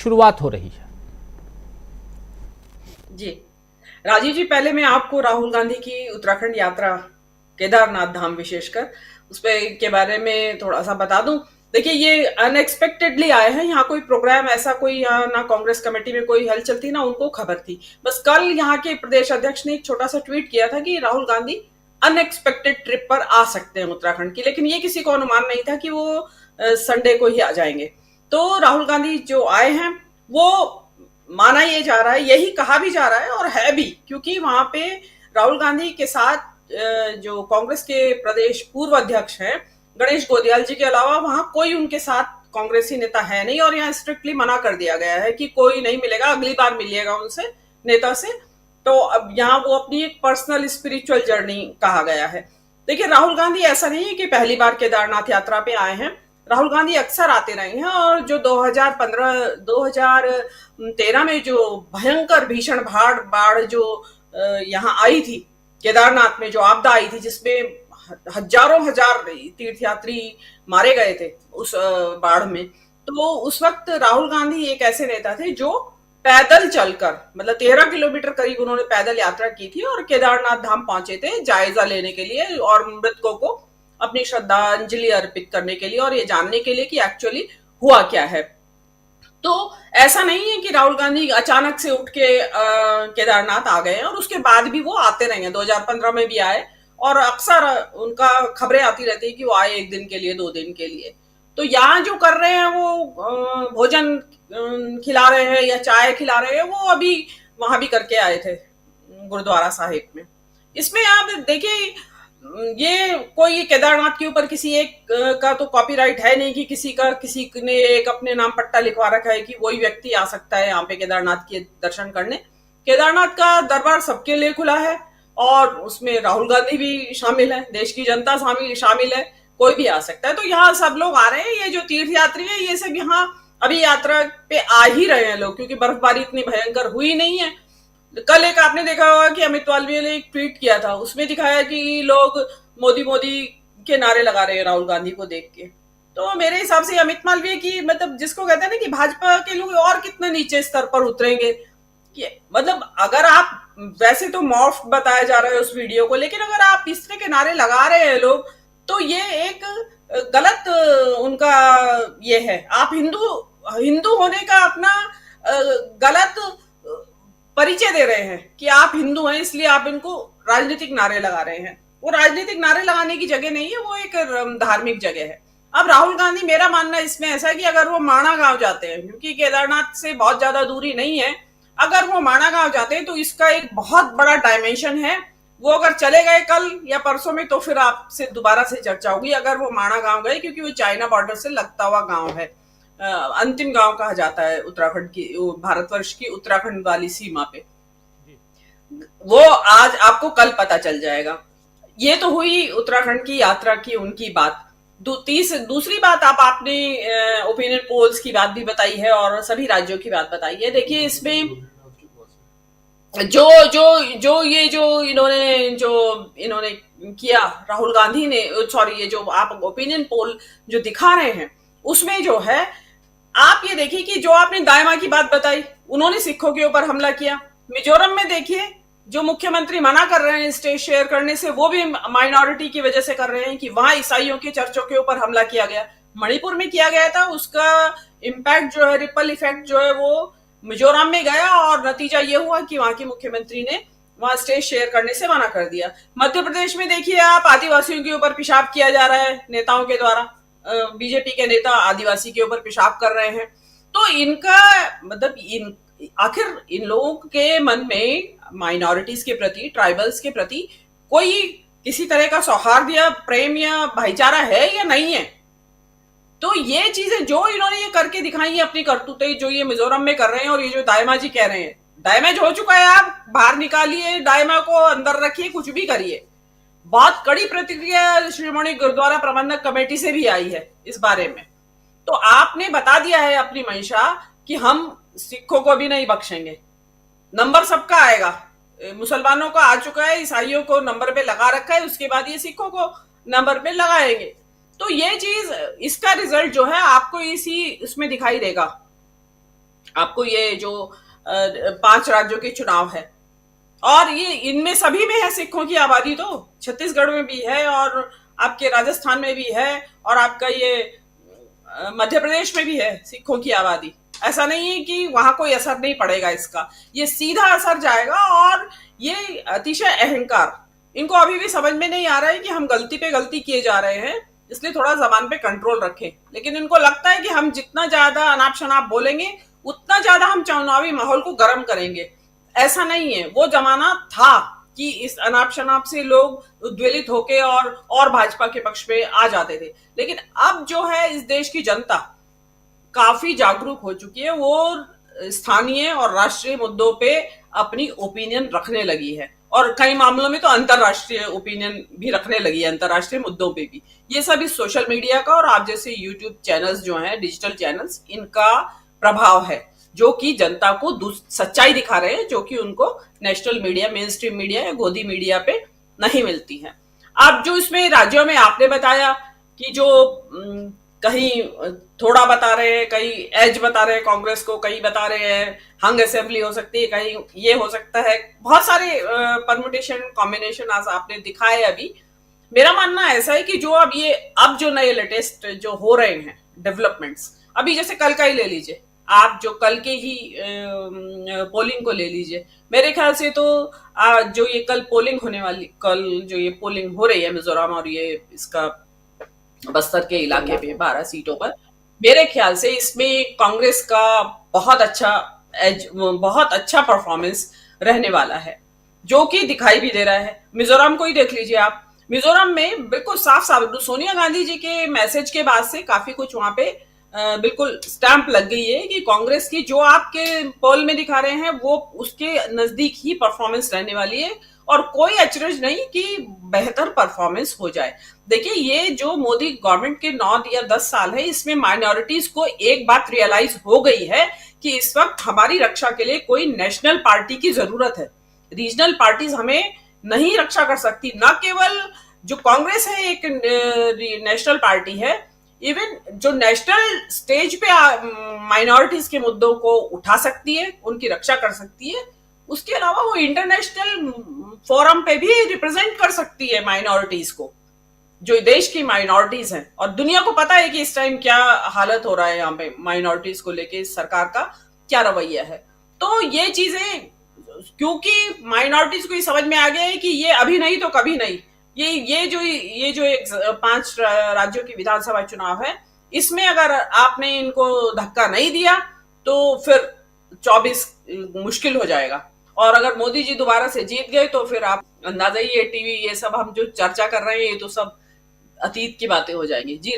शुरुआत हो रही है। जी, राजीव जी, पहले मैं आपको राहुल गांधी की उत्तराखंड यात्रा, केदारनाथ धाम विशेषकर, उसपे के बारे में थोड़ा सा बता दूं। देखिए, ये अनएक्सपेक्टेडली आए हैं। यहाँ कोई प्रोग्राम ऐसा, कोई यहाँ ना कांग्रेस कमेटी में कोई हलचल थी ना उनको खबर थी। बस कल यहाँ के प्रदेश अध्यक्ष ने एक छोटा सा ट्वीट किया था कि राहुल गांधी अनएक्सपेक्टेड ट्रिप पर आ सकते हैं उत्तराखंड की, लेकिन ये किसी को अनुमान नहीं था कि वो संडे को ही आ जाएंगे। तो राहुल गांधी जो आए हैं, वो माना ये जा रहा है, यही कहा भी जा रहा है और है भी, क्योंकि वहां पे राहुल गांधी के साथ जो कांग्रेस के प्रदेश पूर्व अध्यक्ष हैं गणेश गोदियाल जी के अलावा वहां कोई उनके साथ कांग्रेसी नेता है नहीं, और यहाँ स्ट्रिक्टली मना कर दिया गया है कि कोई नहीं मिलेगा, अगली बार मिलिएगा उनसे, नेता से। तो अब यहाँ वो अपनी एक पर्सनल स्पिरिचुअल जर्नी कहा गया है। देखिए, राहुल गांधी ऐसा नहीं है कि पहली बार केदारनाथ यात्रा पे आए हैं। राहुल गांधी अक्सर आते रहे हैं, और जो 2015 2013 में जो भयंकर भीषण बाढ़ जो यहाँ आई थी, केदारनाथ में जो आपदा आई थी, जिसमें हजारों हजार तीर्थयात्री मारे गए थे उस बाढ़ में, तो उस वक्त राहुल गांधी एक ऐसे नेता थे जो पैदल चलकर, मतलब 13 किलोमीटर करीब उन्होंने पैदल यात्रा की थी और केदारनाथ धाम पहुंचे थे जायजा लेने के लिए और मृतकों को अपनी श्रद्धांजलि अर्पित करने के लिए, और ये जानने के लिए कि एक्चुअली हुआ क्या है। तो ऐसा नहीं है कि राहुल गांधी अचानक से उठ के केदारनाथ आ गए हैं, और उसके बाद भी वो आते रहे हैं। 2015 में भी आए, और अक्सर उनका खबरें आती रहती है कि वो आए एक दिन के लिए, 2 दिन के लिए। तो यहाँ जो कर रहे हैं वो भोजन खिला रहे हैं या चाय खिला रहे हैं, वो अभी वहां भी करके आए थे गुरुद्वारा साहिब में। इसमें आप देखिए, ये कोई केदारनाथ के ऊपर किसी एक का तो कॉपीराइट है नहीं कि किसी ने एक अपने नाम पट्टा लिखवा रखा है कि वही व्यक्ति आ सकता है यहाँ पे केदारनाथ के दर्शन करने। केदारनाथ का दरबार सबके लिए खुला है, और उसमें राहुल गांधी भी शामिल है, देश की जनता शामिल है, कोई भी आ सकता है। तो यहाँ सब लोग आ रहे हैं। ये जो तीर्थ यात्री है, ये सब यहाँ अभी यात्रा पे आ ही रहे हैं लोग, क्योंकि बर्फबारी इतनी भयंकर हुई नहीं है। कल एक आपने देखा होगा कि अमित मालवीय ने एक ट्वीट किया था, उसमें दिखाया कि लोग मोदी मोदी के नारे लगा रहे हैं राहुल गांधी को देख के। तो मेरे हिसाब से अमित मालवीय की, मतलब जिसको कहते हैं ना कि भाजपा के लोग और कितने नीचे स्तर पर उतरेंगे, कि मतलब अगर आप, वैसे तो मॉर्फ बताया जा रहा है उस वीडियो को, लेकिन अगर आप इस तरह के नारे लगा रहे हैं लोग, तो ये एक गलत उनका ये है। आप हिंदू हिंदू होने का अपना गलत परिचय दे रहे हैं कि आप हिंदू हैं, इसलिए आप इनको राजनीतिक नारे लगा रहे हैं। वो राजनीतिक नारे लगाने की जगह नहीं है, वो एक धार्मिक जगह है। अब राहुल गांधी, मेरा मानना इसमें ऐसा है कि अगर वो माणा गांव जाते हैं, क्योंकि केदारनाथ से बहुत ज्यादा दूरी नहीं है, अगर वो माणा गांव जाते हैं तो इसका एक बहुत बड़ा डायमेंशन है। वो अगर चले गए कल या परसों में, तो फिर आपसे दोबारा से चर्चा होगी। अगर वो माणा गांव गए, क्योंकि वो चाइना बॉर्डर से लगता हुआ गांव है, अंतिम गांव कहा जाता है उत्तराखंड की, भारतवर्ष की उत्तराखंड वाली सीमा पे। वो आज आपको कल पता चल जाएगा। ये तो हुई उत्तराखंड की यात्रा की उनकी बात। दूसरी बात, आपने ओपिनियन पोल्स की बात भी बताई है और सभी राज्यों की बात बताई है। देखिए, इसमें जो जो जो ये जो इन्होंने किया, राहुल गांधी ने, सॉरी, ये जो आप ओपिनियन पोल जो दिखा रहे हैं, उसमें जो है, आप ये देखिए कि जो आपने दाइमा की बात बताई, उन्होंने सिखों के ऊपर हमला किया। मिजोरम में देखिए, जो मुख्यमंत्री मना कर रहे हैं स्टेज शेयर करने से, वो भी माइनॉरिटी की वजह से कर रहे हैं कि वहां ईसाइयों के चर्चों के ऊपर हमला किया गया। मणिपुर में किया गया था, उसका इम्पैक्ट जो है, रिपल इफेक्ट जो है, वो मिजोरम में गया, और नतीजा ये हुआ कि वहां के मुख्यमंत्री ने वहां स्टेज शेयर करने से मना कर दिया। मध्य प्रदेश में देखिए आप, आदिवासियों के ऊपर पेशाब किया जा रहा है नेताओं के द्वारा। बीजेपी के नेता आदिवासी के ऊपर पेशाब कर रहे हैं। तो इनका मतलब, आखिर इन लोगों के मन में माइनॉरिटीज के प्रति, ट्राइबल्स के प्रति कोई किसी तरह का सौहार्द या प्रेम या भाईचारा है या नहीं है? तो ये चीजें जो इन्होंने ये करके दिखाई है, अपनी करतूतें जो ये मिजोरम में कर रहे हैं, और ये जो दाइमा जी कह रहे हैं, डैमेज हो चुका है, आप बाहर निकालिए दाइमा को, अंदर रखिए, कुछ भी करिए। बहुत कड़ी प्रतिक्रिया श्रोमणी गुरुद्वारा प्रबंधक कमेटी से भी आई है इस बारे में। तो आपने बता दिया है अपनी मंशा कि हम सिखों को भी नहीं बख्शेंगे, नंबर सबका आएगा। मुसलमानों का आ चुका है, ईसाइयों को नंबर पे लगा रखा है, उसके बाद ये सिखों को नंबर पे लगाएंगे। तो ये चीज, इसका रिजल्ट जो है आपको इसी इसमें दिखाई देगा। आपको ये जो 5 राज्यों के चुनाव है, और ये इनमें सभी में है सिखों की आबादी, तो छत्तीसगढ़ में भी है, और आपके राजस्थान में भी है, और आपका ये मध्य प्रदेश में भी है सिखों की आबादी। ऐसा नहीं है कि वहां कोई असर नहीं पड़ेगा इसका, ये सीधा असर जाएगा। और ये अतिशय अहंकार, इनको अभी भी समझ में नहीं आ रहा है कि हम गलती पे गलती किए जा रहे हैं, इसलिए थोड़ा जबान पे कंट्रोल रखें। लेकिन इनको लगता है कि हम जितना ज्यादा अनाप शनाप बोलेंगे उतना ज्यादा हम चुनावी माहौल को गर्म करेंगे। ऐसा नहीं है, वो जमाना था कि इस अनाप शनाप से लोग उद्वेलित होके और भाजपा के पक्ष पे आ जाते थे। लेकिन अब जो है इस देश की जनता काफी जागरूक हो चुकी है, वो स्थानीय और राष्ट्रीय मुद्दों पे अपनी ओपिनियन रखने लगी है, और कई मामलों में तो अंतरराष्ट्रीय ओपिनियन भी रखने लगी है, अंतरराष्ट्रीय मुद्दों पे भी। ये सब इस सोशल मीडिया का और आप जैसे यूट्यूब चैनल्स जो हैं, डिजिटल चैनल्स, इनका प्रभाव है, जो कि जनता को सच्चाई दिखा रहे हैं, जो कि उनको national media, main stream media या गोदी मीडिया पे नहीं मिलती है। आप जो इसमें राज्यों में आपने बताया कि जो कहीं थोड़ा बता रहे हैं, कहीं एज बता रहे हैं कांग्रेस को, कहीं बता रहे हैं हंग असेंबली हो सकती है, कहीं ये हो सकता है, बहुत सारे परमुटेशन कॉम्बिनेशन आज आपने दिखाए अभी। मेरा मानना ऐसा है कि अब जो नए लेटेस्ट जो हो रहे हैं डेवलपमेंट्स, अभी जैसे कल का ही ले लीजिए, आप जो कल के ही पोलिंग को ले लीजिए, मेरे ख्याल से तो जो ये कल पोलिंग होने वाली, कल जो ये पोलिंग हो रही है मिजोरम और ये इसका बस्तर के इलाके पे 12 सीटों पर, मेरे ख्याल से इसमें कांग्रेस का बहुत अच्छा परफॉर्मेंस रहने वाला है, जो कि दिखाई भी दे रहा है। मिजोरम को ही देख लीजिए आप, मिजोरम में बिल्कुल साफ साफ सोनिया गांधी जी के मैसेज के बाद से काफी कुछ वहां पे बिल्कुल स्टैंप लग गई है कि कांग्रेस की जो आपके पोल में दिखा रहे हैं वो उसके नजदीक ही परफॉर्मेंस रहने वाली है, और कोई अचरज नहीं कि बेहतर परफॉर्मेंस हो जाए। देखिए, ये जो मोदी गवर्नमेंट के 9 या 10 साल है, इसमें माइनॉरिटीज को एक बात रियलाइज हो गई है कि इस वक्त हमारी रक्षा के लिए कोई नेशनल पार्टी की जरूरत है, रीजनल पार्टीज हमें नहीं रक्षा कर सकती। न केवल जो कांग्रेस है एक नेशनल पार्टी है, इवन जो नेशनल स्टेज पे माइनॉरिटीज के मुद्दों को उठा सकती है, उनकी रक्षा कर सकती है, उसके अलावा वो इंटरनेशनल फोरम पे भी रिप्रेजेंट कर सकती है माइनॉरिटीज को, जो देश की माइनॉरिटीज हैं। और दुनिया को पता है कि इस टाइम क्या हालत हो रहा है यहाँ पे माइनॉरिटीज को लेके, सरकार का क्या रवैया है। तो ये चीजें, क्योंकि माइनॉरिटीज को ये समझ में आ गया है कि ये अभी नहीं तो कभी नहीं, ये जो एक 5 राज्यों की विधानसभा चुनाव है, इसमें अगर आपने इनको धक्का नहीं दिया तो फिर 24 मुश्किल हो जाएगा। और अगर मोदी जी दोबारा से जीत गए तो फिर आप अंदाजा ही, ये टीवी ये सब हम जो चर्चा कर रहे हैं ये तो सब अतीत की बातें हो जाएंगी। जी।